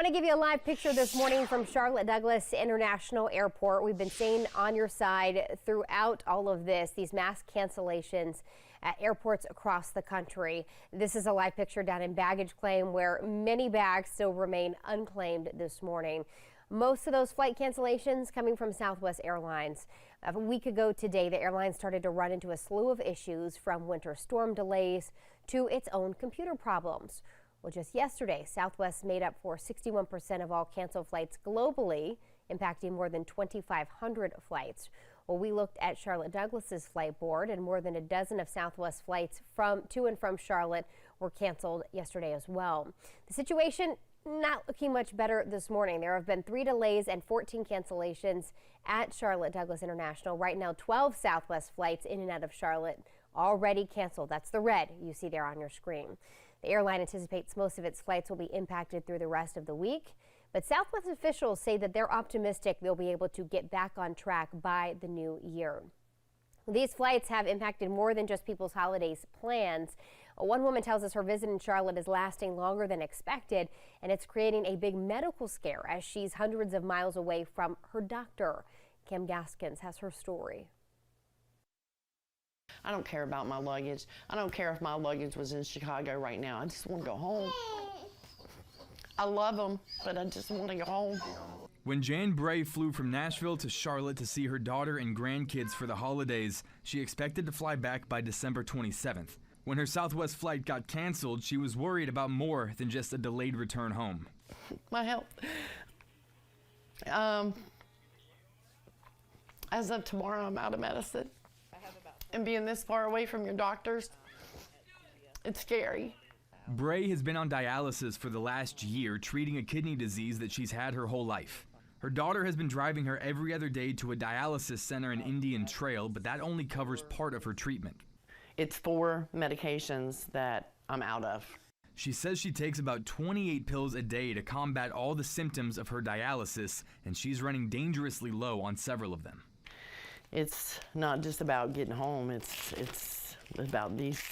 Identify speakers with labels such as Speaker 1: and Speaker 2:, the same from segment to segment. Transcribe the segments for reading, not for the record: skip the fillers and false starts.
Speaker 1: Want to give you a live picture this morning from Charlotte Douglas International Airport. We've been staying on your side throughout all of this, these mass cancellations at airports across the country. This is a live picture down in baggage claim where many bags still remain unclaimed this morning. Most of those flight cancellations coming from Southwest Airlines. A week ago today, the airline started to run into a slew of issues, from winter storm delays to its own computer problems. Well, just yesterday, Southwest made up for 61% of all canceled flights globally, impacting more than 2,500 flights. Well, we looked at Charlotte Douglas's flight board, and more than a dozen of Southwest flights to and from Charlotte were canceled yesterday as well. The situation not looking much better this morning. There have been 3 delays and 14 cancellations at Charlotte Douglas International. Right now, 12 Southwest flights in and out of Charlotte already canceled. That's the red you see there on your screen. The airline anticipates most of its flights will be impacted through the rest of the week, but Southwest officials say that they're optimistic they'll be able to get back on track by the new year. These flights have impacted more than just people's holidays plans. One woman tells us her visit in Charlotte is lasting longer than expected, and it's creating a big medical scare as she's hundreds of miles away from her doctor. Kim Gaskins has her story.
Speaker 2: I don't care about my luggage. I don't care if my luggage was in Chicago right now. I just want to go home. I love them, but I just want to go home.
Speaker 3: When Jan Bray flew from Nashville to Charlotte to see her daughter and grandkids for the holidays, she expected to fly back by December 27th. When her Southwest flight got canceled, she was worried about more than just a delayed return home.
Speaker 2: My health. As of tomorrow, I'm out of medicine. And being this far away from your doctors, it's scary.
Speaker 3: Bray has been on dialysis for the last year, treating a kidney disease that she's had her whole life. Her daughter has been driving her every other day to a dialysis center in Indian Trail, but that only covers part of her treatment.
Speaker 2: It's 4 medications that I'm out of.
Speaker 3: She says she takes about 28 pills a day to combat all the symptoms of her dialysis, and she's running dangerously low on several of them.
Speaker 2: It's not just about getting home, it's about these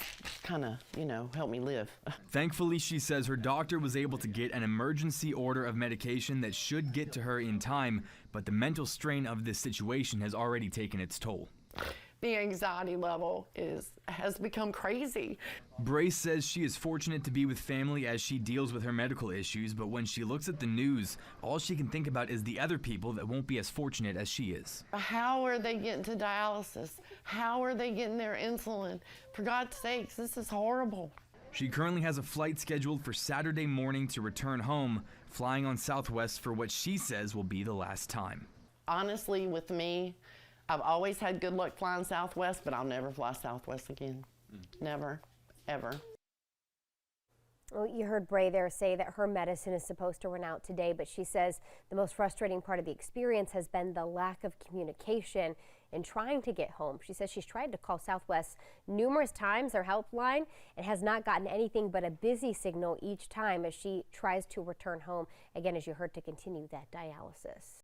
Speaker 2: kind of, help me live.
Speaker 3: Thankfully, she says her doctor was able to get an emergency order of medication that should get to her in time, but the mental strain of this situation has already taken its toll.
Speaker 2: The anxiety level has become crazy.
Speaker 3: Bray says she is fortunate to be with family as she deals with her medical issues, but when she looks at the news, all she can think about is the other people that won't be as fortunate as she is.
Speaker 2: How are they getting to dialysis? How are they getting their insulin? For God's sakes, this is horrible.
Speaker 3: She currently has a flight scheduled for Saturday morning to return home, flying on Southwest for what she says will be the last time.
Speaker 2: Honestly, with me, I've always had good luck flying Southwest, but I'll never fly Southwest again. Never, ever.
Speaker 1: Well, you heard Bray there say that her medicine is supposed to run out today, but she says the most frustrating part of the experience has been the lack of communication in trying to get home. She says she's tried to call Southwest numerous times, their helpline, and has not gotten anything but a busy signal each time as she tries to return home, again, as you heard, to continue that dialysis.